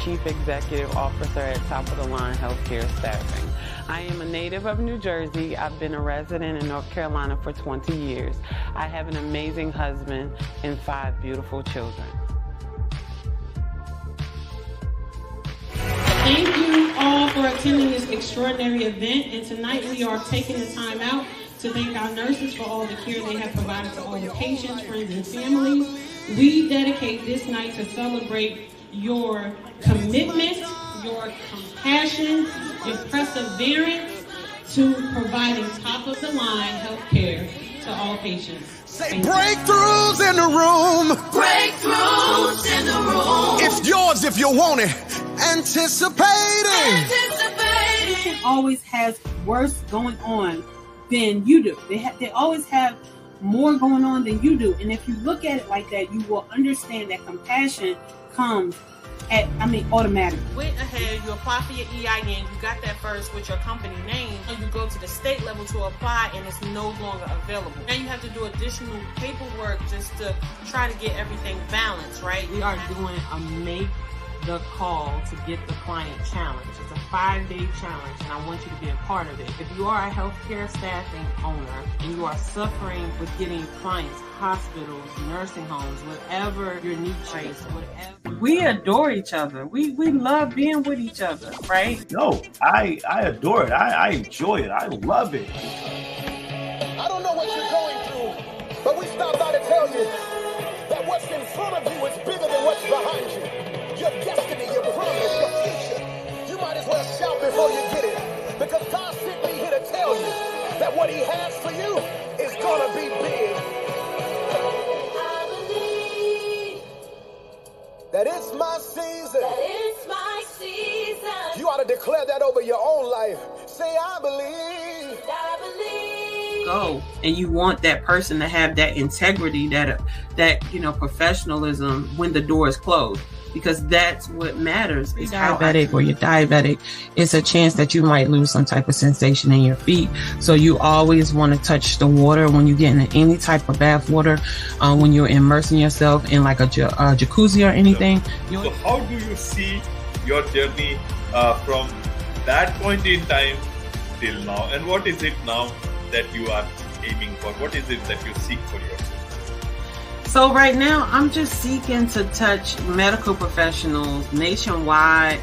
Chief Executive Officer at Top of the Line Healthcare Staffing. I am a native of New Jersey. I've been a resident in North Carolina for 20 years. I have an amazing husband and 5 beautiful children. Thank you all for attending this extraordinary event, and tonight we are taking the time out to thank our nurses for all the care they have provided to all the patients, friends, and families. We dedicate this night to celebrate your commitment, your compassion, your perseverance to providing top-of-the-line health care to all patients. Say breakthroughs in the room. Breakthroughs in the room. It's yours if you want it. Anticipating. Patient always has worse going on than you do. They always have more going on than you do. And if you look at it like that, you will understand that compassion comes automatically. Went ahead, you apply for your EIN, you got that first with your company name, and you go to the state level to apply, and it's no longer available. Now you have to do additional paperwork just to try to get everything balanced, right? We are doing a Make the Call to Get the Client challenge. It's a 5-day challenge, and I want you to be a part of it. If you are a healthcare staffing owner and you are suffering with getting clients, hospitals, nursing homes, whatever your niche is, whatever. We adore each other. We love being with each other, right? No, I adore it. I enjoy it. I love it. I don't know what you're going through, but we stopped by to tell you that what's in front of you is bigger than what's behind you. Your destiny, your promise, your future. You might as well shout before you get it, because God sent me here to tell you that what he has for you is gonna be big. That it's my season. That it's my season. You ought to declare that over your own life. Say, I believe. I believe. Go, and you want that person to have that integrity, that professionalism when the door is closed, because that's what matters. Is diabetic or you're diabetic, it's a chance that you might lose some type of sensation in your feet. So you always want to touch the water when you get in any type of bath water, when you're immersing yourself in like a jacuzzi or anything. So how do you see your journey from that point in time till now? And what is it now that you are aiming for? What is it that you seek for yourself? So right now, I'm just seeking to touch medical professionals nationwide,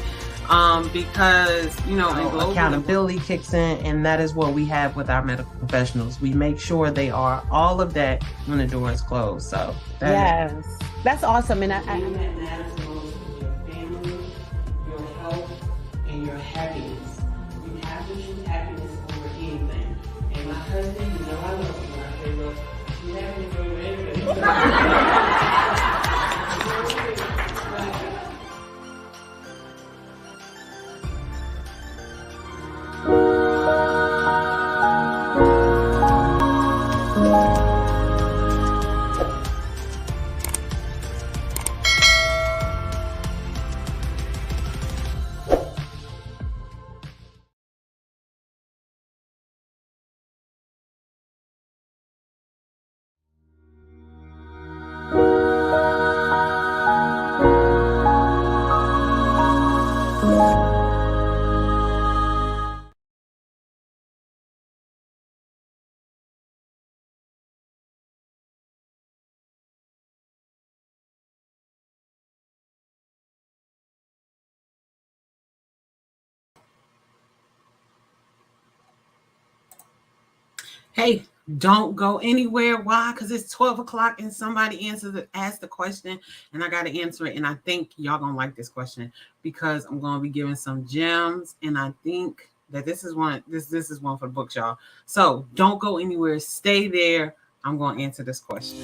because, in global Accountability kicks in, and that is what we have with our medical professionals. We make sure they are all of that when the door is closed. So that's awesome. And that matters most with your family, your health, and your happiness. You have to choose happiness over anything. And my husband, I love him when I say, look, you happiness over anything. Hey, don't go anywhere. Why? Because it's 12 o'clock and somebody asked the question, and I got to answer it. And I think y'all going to like this question because I'm going to be giving some gems. And I think that this is one for the books, y'all. So don't go anywhere. Stay there. I'm going to answer this question.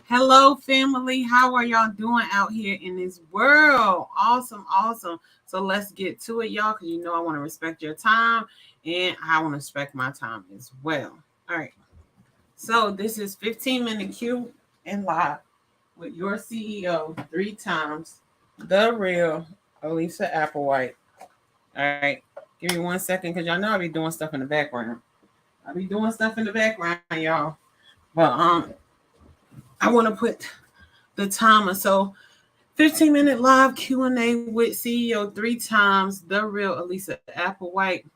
Hello, family. How are y'all doing out here in this world? Awesome, awesome. So let's get to it, y'all, because you know I want to respect your time and I want to respect my time as well. All right. So this is 15-minute Q and live with your CEO 3 times, the real Alisa Applewhite. All right. Give me 1 second because y'all know I'll be doing stuff in the background. I'll be doing stuff in the background, y'all. But I want to put the timer. So 15-minute live Q&A with CEO 3 times, the real Alisa Applewhite.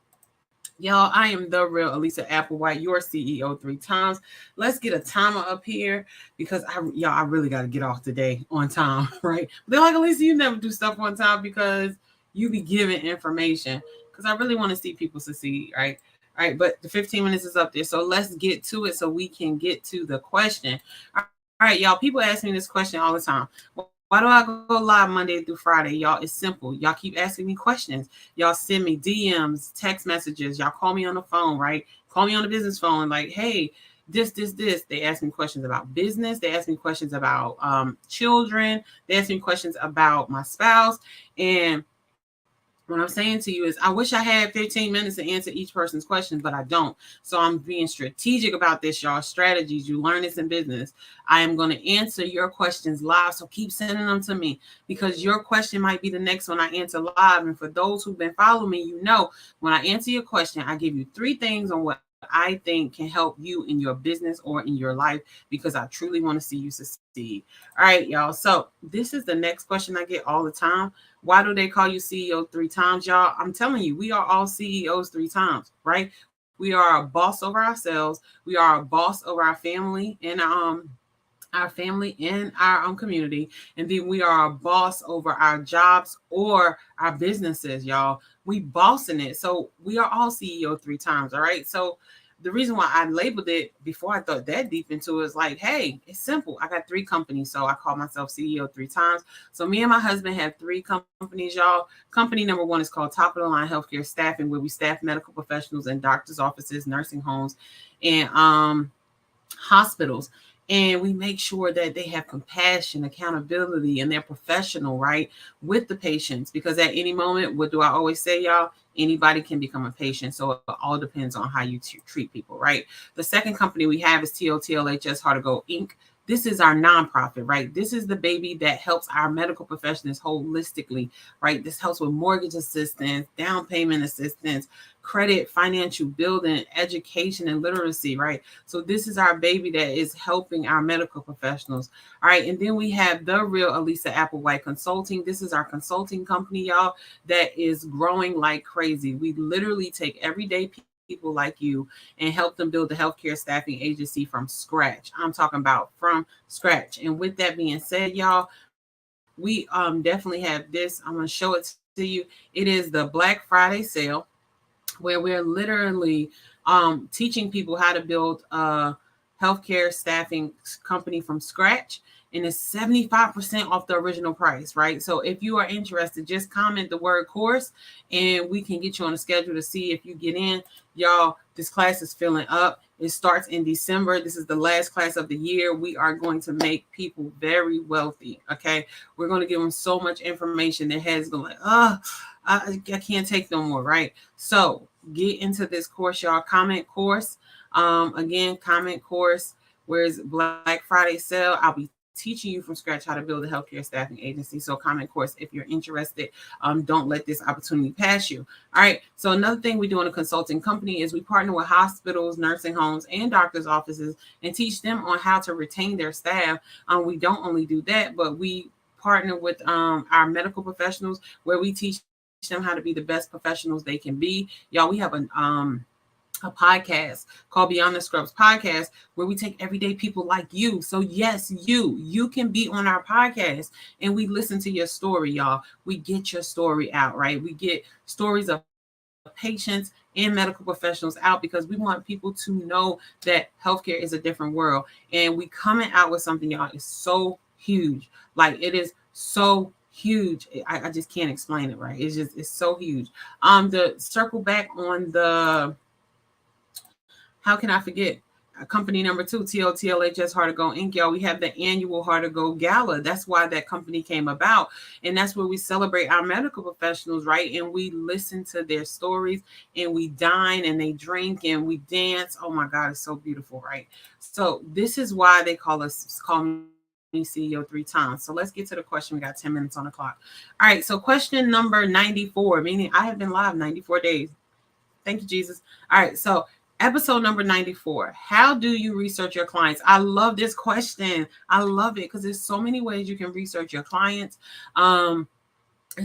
Y'all, I am the real Alisa Applewhite, your CEO 3 times. Let's get a timer up here because I really got to get off today on time, right? They're like, Alisa, you never do stuff on time because you be giving information because I really want to see people succeed, right? All right, but the 15 minutes is up there. So let's get to it so we can get to the question. All right, y'all, people ask me this question all the time. Why do I go live Monday through Friday? Y'all, it's simple. Y'all keep asking me questions. Y'all send me DMs, text messages. Y'all call me on the phone, right? Call me on the business phone. Like, hey, this. They ask me questions about business. They ask me questions about children. They ask me questions about my spouse. And what I'm saying to you is I wish I had 15 minutes to answer each person's question, but I don't. So I'm being strategic about this, y'all. Strategies. You learn this in business. I am going to answer your questions live. So keep sending them to me because your question might be the next one I answer live. And for those who've been following me, you know, when I answer your question, I give you 3 things on what I think can help you in your business or in your life because I truly want to see you succeed. All right, y'all. So this is the next question I get all the time. Why do they call you CEO 3 times, y'all? I'm telling you, we are all CEOs 3 times, right? We are a boss over ourselves. We are a boss over our family and our community, and then we are a boss over our jobs or our businesses, y'all. We bossing it. So we are all CEO 3 times. All right. So the reason why I labeled it before I thought that deep into it is like, hey, it's simple. I got 3 companies. So I call myself CEO 3 times. So me and my husband have 3 companies, y'all. Company number 1 is called Top of the Line Healthcare Staffing, where we staff medical professionals in doctors' offices, nursing homes, and hospitals. And we make sure that they have compassion, accountability, and they're professional, right, with the patients. Because at any moment, what do I always say, y'all? Anybody can become a patient. So it all depends on how you treat people, right? The second company we have is TOTLHS Heart to Go Inc. This is our nonprofit, right? This is the baby that helps our medical professionals holistically, right? This helps with mortgage assistance, down payment assistance, credit, financial building, education, and literacy, right? So this is our baby that is helping our medical professionals. All right. And then we have the real Alisa Applewhite Consulting. This is our consulting company, y'all, that is growing like crazy. We literally take everyday people like you and help them build the healthcare staffing agency from scratch. I'm talking about from scratch. And with that being said, y'all, we definitely have this. I'm going to show it to you. It is the Black Friday sale, where we're literally teaching people how to build a healthcare staffing company from scratch. And it's 75% off the original price, right? So if you are interested, just comment the word course and we can get you on a schedule to see if you get in. Y'all, this class is filling up. It starts in December. This is the last class of the year. We are going to make people very wealthy, okay? We're going to give them so much information that has been like, I can't take no more, right? So get into this course, y'all. Comment course. Again, comment course. Where's Black Friday sale? I'll be teaching you from scratch how to build a healthcare staffing agency. So comment course if you're interested. Don't let this opportunity pass you. All right. So another thing we do in a consulting company is we partner with hospitals, nursing homes, and doctors' offices and teach them on how to retain their staff. We don't only do that, but we partner with our medical professionals where we teach them how to be the best professionals they can be. Y'all, we have a podcast called Beyond the Scrubs podcast where we take everyday people like you. So yes, you can be on our podcast and we listen to your story, y'all. We get your story out, right? We get stories of patients and medical professionals out because we want people to know that healthcare is a different world. And we coming out with something, y'all, is so huge. Like it is so huge. I just can't explain it, right? It's so huge. To circle back on the how can I forget? company number 2, TLTLHS Heart to Go Inc. Y'all, we have the annual Heart to Go Gala. That's why that company came about. And that's where we celebrate our medical professionals, right? And we listen to their stories, and we dine and they drink and we dance. Oh my God, it's so beautiful, right? So this is why they call me CEO 3 times. So let's get to the question. We got 10 minutes on the clock. All right. So question number 94, meaning I have been live 94 days. Thank you, Jesus. All right. So episode number 94, how do you research your clients? I love this question. I love it because there's so many ways you can research your clients. There's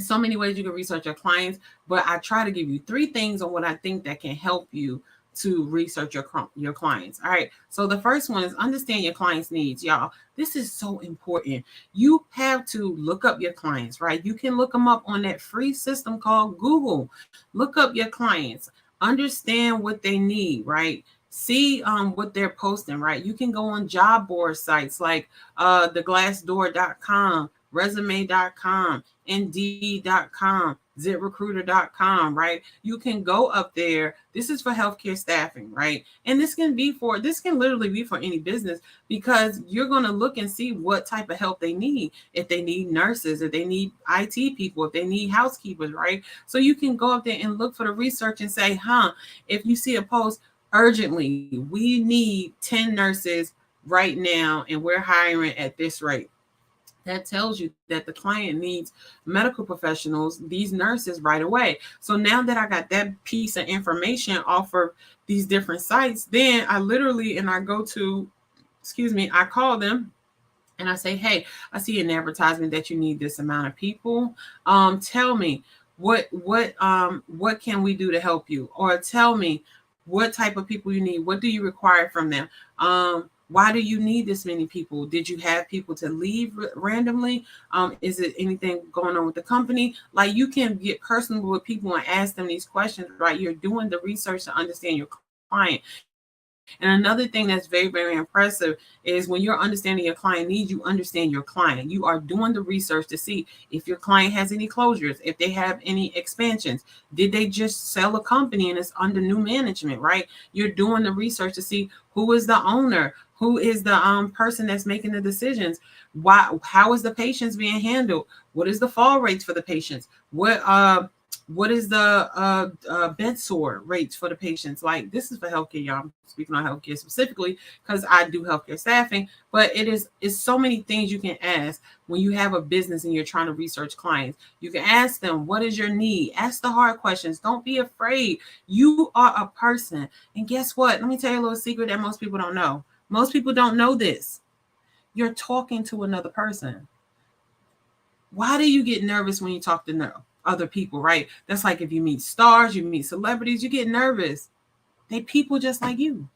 so many ways you can research your clients, but I try to give you 3 things on what I think that can help you to research your clients. All right. So the first one is understand your clients' needs, y'all. This is so important. You have to look up your clients, right? You can look them up on that free system called Google. Look up your clients. Understand what they need, right? See what they're posting, right? You can go on job board sites like theglassdoor.com, resume.com, indeed.com, ziprecruiter.com, right? You can go up there. This is for healthcare staffing, right? And this can literally be for any business, because you're going to look and see what type of help they need. If they need nurses, if they need IT people, if they need housekeepers, right? So you can go up there and look for the research and say, if you see a post, urgently, we need 10 nurses right now, and we're hiring at this rate. That tells you that the client needs medical professionals, these nurses, right away. So now that I got that piece of information off of these different sites, then I call them and I say, hey, I see an advertisement that you need this amount of people. Tell me what can we do to help you? Or tell me what type of people you need. What do you require from them? Why do you need this many people? Did you have people to leave randomly? Is it anything going on with the company? Like, you can get personal with people and ask them these questions, right? You're doing the research to understand your client. And another thing that's very, very impressive is when you're understanding your client needs, you understand your client. You are doing the research to see if your client has any closures, if they have any expansions. Did they just sell a company and it's under new management, right? You're doing the research to see who is the owner, who is the person that's making the decisions. How is the patients being handled? What is the fall rates for the patients? What is the bed sore rates for the patients? Like, this is for healthcare, y'all. I'm speaking on healthcare specifically because I do healthcare staffing, but it's so many things you can ask when you have a business and you're trying to research clients. You can ask them, what is your need? Ask the hard questions. Don't be afraid. You are a person. And guess what? Let me tell you a little secret that most people don't know. Most people don't know this. You're talking to another person. Why do you get nervous when you talk to other people, right? That's like if you meet stars, you meet celebrities, you get nervous. They people just like you.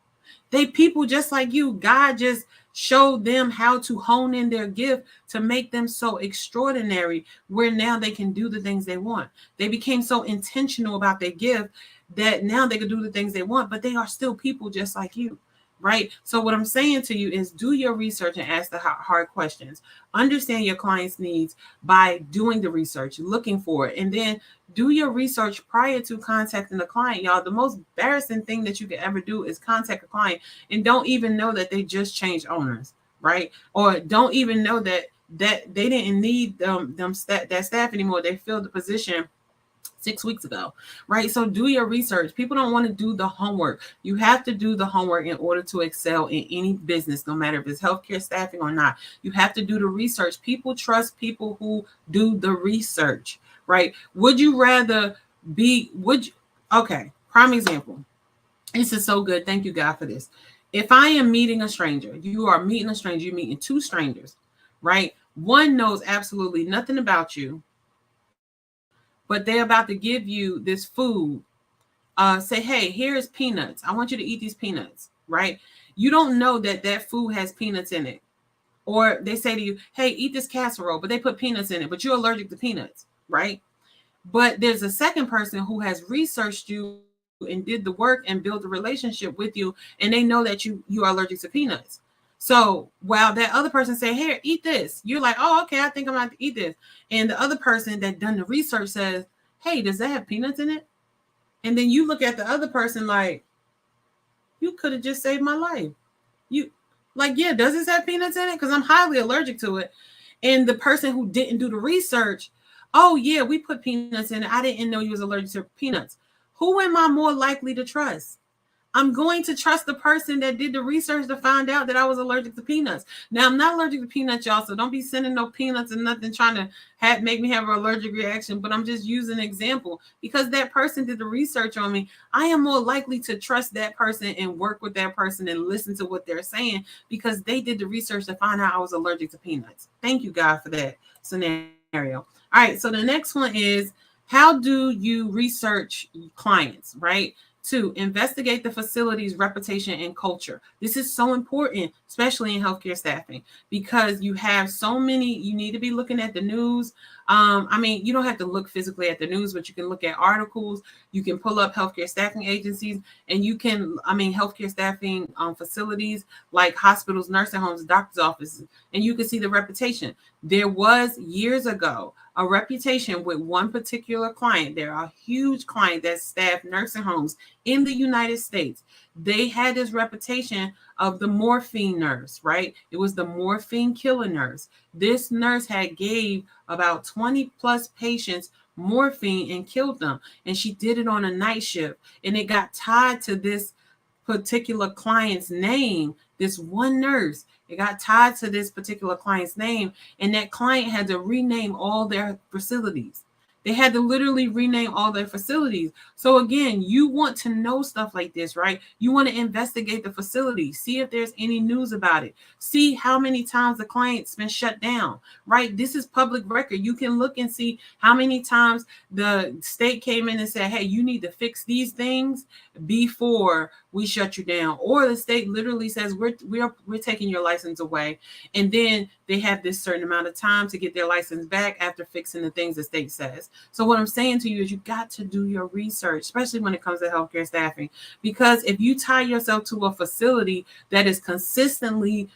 God just showed them how to hone in their gift to make them so extraordinary, where now they can do the things they want. They became so intentional about their gift that now they can do the things they want, but they are still people just like you. Right. So what I'm saying to you is do your research and ask the hard questions. Understand your client's needs by doing the research, looking for it, and then do your research prior to contacting the client. Y'all, the most embarrassing thing that you could ever do is contact a client and don't even know that they just changed owners, right? Or don't even know that they didn't need that staff anymore. They filled the position 6 weeks ago, right? So do your research. People don't want to do the homework. You have to do the homework in order to excel in any business, no matter if it's healthcare staffing or not. You have to do the research. People trust people who do the research, right? Okay, prime example. This is so good. Thank you, God, for this. If I am meeting a stranger, you are meeting a stranger, you're meeting 2 strangers, right? One knows absolutely nothing about you, but they're about to give you this food. Say, hey, here's peanuts. I want you to eat these peanuts, right? You don't know that food has peanuts in it. Or they say to you, hey, eat this casserole, but they put peanuts in it, but you're allergic to peanuts, right? But there's a second person who has researched you and did the work and built a relationship with you, and they know that you are allergic to peanuts. So while that other person say, here, eat this, you're like, oh, okay, I think I'm going to eat this. And the other person that done the research says, hey, does that have peanuts in it? And then you look at the other person like, you could have just saved my life. You like, yeah, does this have peanuts in it? Because I'm highly allergic to it. And the person who didn't do the research, oh yeah, we put peanuts in it. I didn't know you was allergic to peanuts. Who am I more likely to trust? I'm going to trust the person that did the research to find out that I was allergic to peanuts. Now, I'm not allergic to peanuts, y'all, so don't be sending no peanuts and nothing trying to make me have an allergic reaction, but I'm just using an example because that person did the research on me. I am more likely to trust that person and work with that person and listen to what they're saying because they did the research to find out I was allergic to peanuts. Thank you, God, for that scenario. All right, so the next one is, how do you research clients, right? 2, investigate the facility's reputation and culture. This is so important, especially in healthcare staffing, because you have so many, you need to be looking at the news. I mean, you don't have to look physically at the news, but you can look at articles. You can pull up healthcare staffing agencies, and you can, healthcare staffing facilities like hospitals, nursing homes, doctor's offices, and you can see the reputation. There was years ago a reputation with one particular client. They're a huge client that staffed nursing homes in the United States. They had this reputation of the morphine nurse, right? It was the morphine killer nurse. This nurse had gave about 20 plus patients morphine and killed them. And she did it on a night shift. And it got tied to this particular client's name, this one nurse. It got tied to this particular client's name, and that client had to rename all their facilities. They had to literally rename all their facilities. So again, you want to know stuff like this, right? You want to investigate the facility, see if there's any news about it, see how many times the client's been shut down, right? This is public record. You can look and see how many times the state came in and said, hey, you need to fix these things before we shut you down. Or the state literally says, we're taking your license away. And then they have this certain amount of time to get their license back after fixing the things the state says. So what I'm saying to you is you got to do your research, especially when it comes to healthcare staffing, because if you tie yourself to a facility that is consistently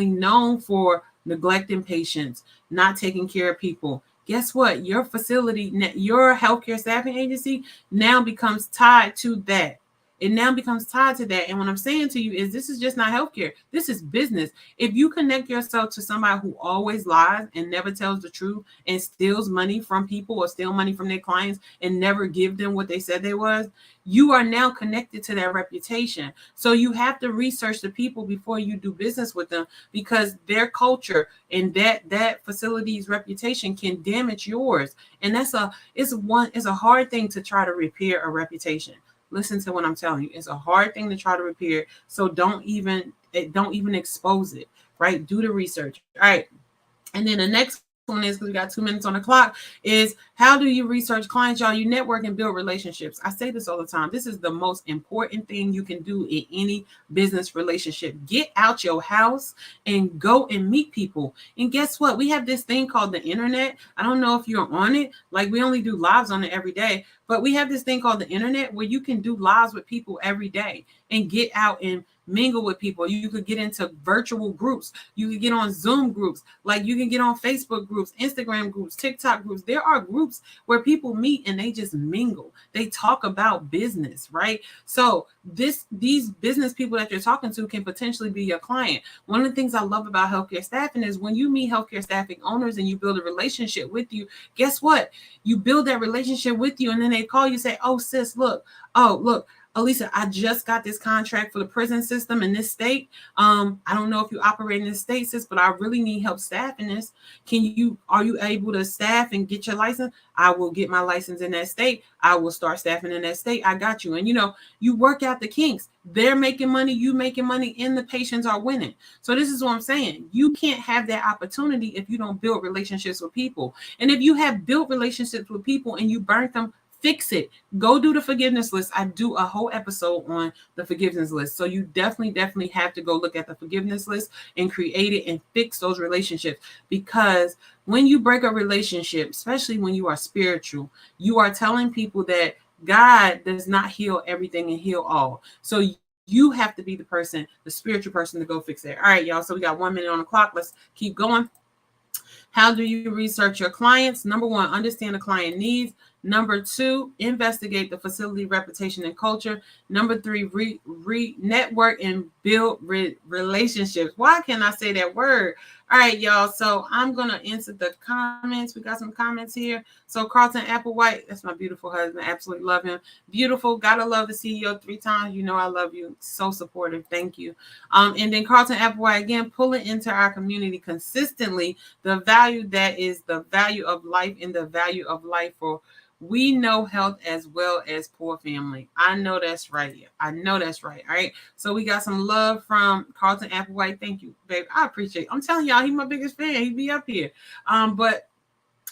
known for neglecting patients, not taking care of people, guess what? Your facility, your healthcare staffing agency now becomes tied to that. It now becomes tied to that. And what I'm saying to you is this is just not healthcare. This is business. If you connect yourself to somebody who always lies and never tells the truth and steals money from people or steal money from their clients and never give them what they said they was, you are now connected to that reputation. So you have to research the people before you do business with them, because their culture and that facility's reputation can damage yours. And it's a hard thing to try to repair a reputation. Listen to what I'm telling you. It's a hard thing to try to repair. So don't even expose it, right? Do the research. All right. And then the next one is, because we got 2 minutes on the clock, is how do you research clients, y'all? You network and build relationships. I say this all the time. This is the most important thing you can do in any business relationship. Get out your house and go and meet people. And guess what? We have this thing called the internet. I don't know if you're on it. Like, we only do lives on it every day, but we have this thing called the internet where you can do lives with people every day and get out and mingle with people. You could get into virtual groups. You could get on Zoom groups. Like, you can get on Facebook groups, Instagram groups, TikTok groups. There are groups where people meet and they just mingle. They talk about business, right? So these business people that you're talking to can potentially be your client. One of the things I love about healthcare staffing is when you meet healthcare staffing owners and you build a relationship with you, guess what? You build that relationship with you, and then they call you, say, oh, sis, look, Alisa, I just got this contract for the prison system in this state. I don't know if you operate in this state, sis, but I really need help staffing this. Are you able to staff and get your license? I will get my license in that state. I will start staffing in that state. I got you. And you work out the kinks. They're making money, you making money, and the patients are winning. So this is what I'm saying. You can't have that opportunity if you don't build relationships with people. And if you have built relationships with people and you burnt them, fix it. Go do the forgiveness list. I do a whole episode on the forgiveness list. So you definitely have to go look at the forgiveness list and create it and fix those relationships. Because when you break a relationship, especially when you are spiritual, you are telling people that God does not heal everything and heal all. So you have to be the person, the spiritual person, to go fix it. All right, y'all. So we got 1 minute on the clock. Let's keep going. How do you research your clients? Number one, understand the client needs. Number two, investigate the facility reputation and culture. Number three, network and build relationships. Why can't I say that word? All right, y'all. So I'm going to answer the comments. We got some comments here. So Carlton Applewhite, that's my beautiful husband. I absolutely love him. Beautiful. Gotta love the CEO 3 times. You know I love you. So supportive. Thank you. And then Carlton Applewhite, again, pulling into our community consistently the value that is the value of life and the value of life for we know health as well as poor family. I know that's right. I know that's right. All right. So we got some love from Carlton Applewhite. Thank you, babe. I appreciate it. I'm telling y'all, he's my biggest fan. He be up here. But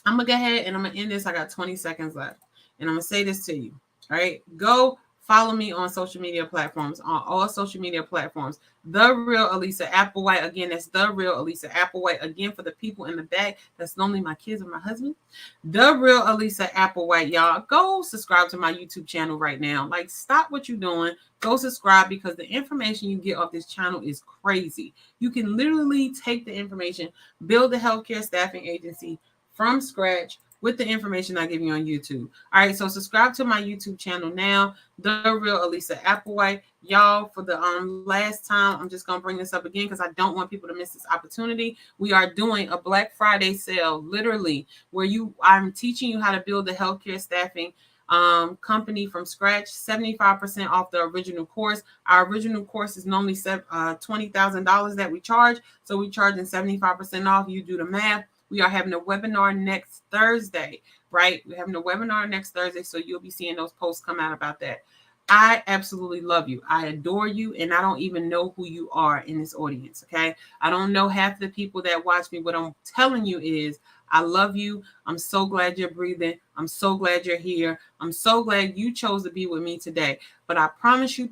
I'm going to go ahead and I'm going to end this. I got 20 seconds left. And I'm going to say this to you. All right. Go follow me on social media platforms, on all social media platforms. The Real Alisa Applewhite. Again, that's The Real Alisa Applewhite. Again, for the people in the back, that's normally my kids or my husband. The Real Alisa Applewhite, y'all. Go subscribe to my YouTube channel right now. Like, stop what you're doing. Go subscribe because the information you get off this channel is crazy. You can literally take the information, build a healthcare staffing agency from scratch with the information I give you on YouTube. All right, so subscribe to my YouTube channel now, The Real Alisa Applewhite. Y'all, for the last time, I'm just going to bring this up again because I don't want people to miss this opportunity. We are doing a Black Friday sale, literally, where I'm teaching you how to build a healthcare staffing company from scratch, 75% off the original course. Our original course is normally $20,000 that we charge, so we're charging 75% off. You do the math. We are having a webinar next Thursday, right? We're having a webinar next Thursday, so you'll be seeing those posts come out about that. I absolutely love you. I adore you, and I don't even know who you are in this audience, okay? I don't know half the people that watch me. What I'm telling you is I love you. I'm so glad you're breathing. I'm so glad you're here. I'm so glad you chose to be with me today. But I promise you,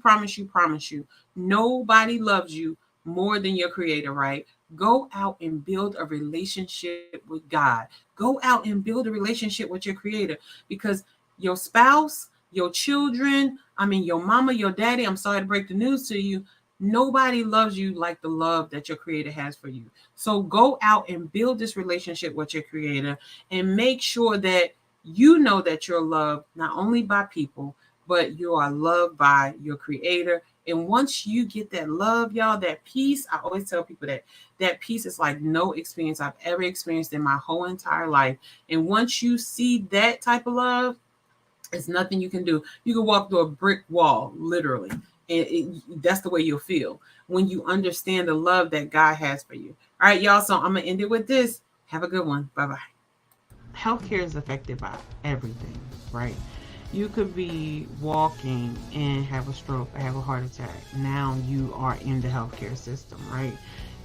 nobody loves you more than your creator, right? Go out and build a relationship with God. Go out and build a relationship with your creator because your spouse, your children, your mama, your daddy, I'm sorry to break the news to you, nobody loves you like the love that your creator has for you. So go out and build this relationship with your creator and make sure that you know that you're loved not only by people, but you are loved by your creator. And once you get that love, y'all, that peace, I always tell people that peace is like no experience I've ever experienced in my whole entire life. And once you see that type of love, it's nothing you can do. You can walk through a brick wall, literally. And that's the way you'll feel when you understand the love that God has for you. All right, y'all. So I'm going to end it with this. Have a good one. Bye-bye. Healthcare is affected by everything, right? You could be walking and have a stroke or have a heart attack. Now you are in the healthcare system, right?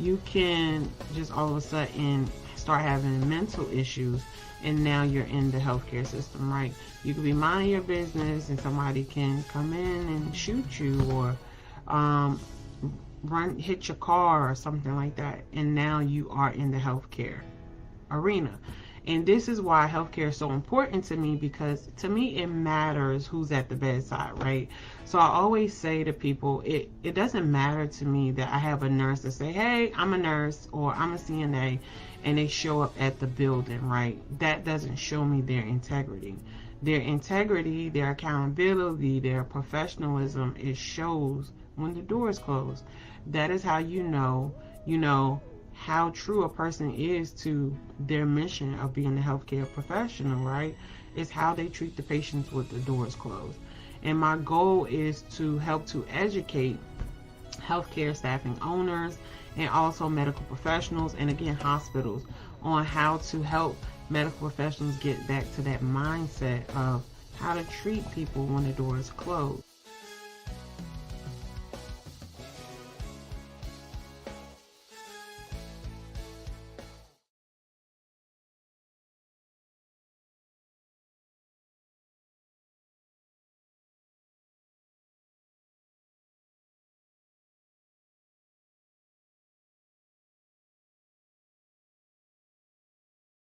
You can just all of a sudden start having mental issues and now you're in the healthcare system, right? You could be minding your business and somebody can come in and shoot you or hit your car or something like that. And now you are in the healthcare arena. And this is why healthcare is so important to me, because to me it matters who's at the bedside, right? So I always say to people, it doesn't matter to me that I have a nurse that say, hey, I'm a nurse or I'm a CNA, and they show up at the building, right? That doesn't show me their integrity. Their integrity, their accountability, their professionalism, it shows when the door is closed. That is how you know how true a person is to their mission of being a healthcare professional, right? It's how they treat the patients with the doors closed. And my goal is to help to educate healthcare staffing owners and also medical professionals and again hospitals on how to help medical professionals get back to that mindset of how to treat people when the door is closed.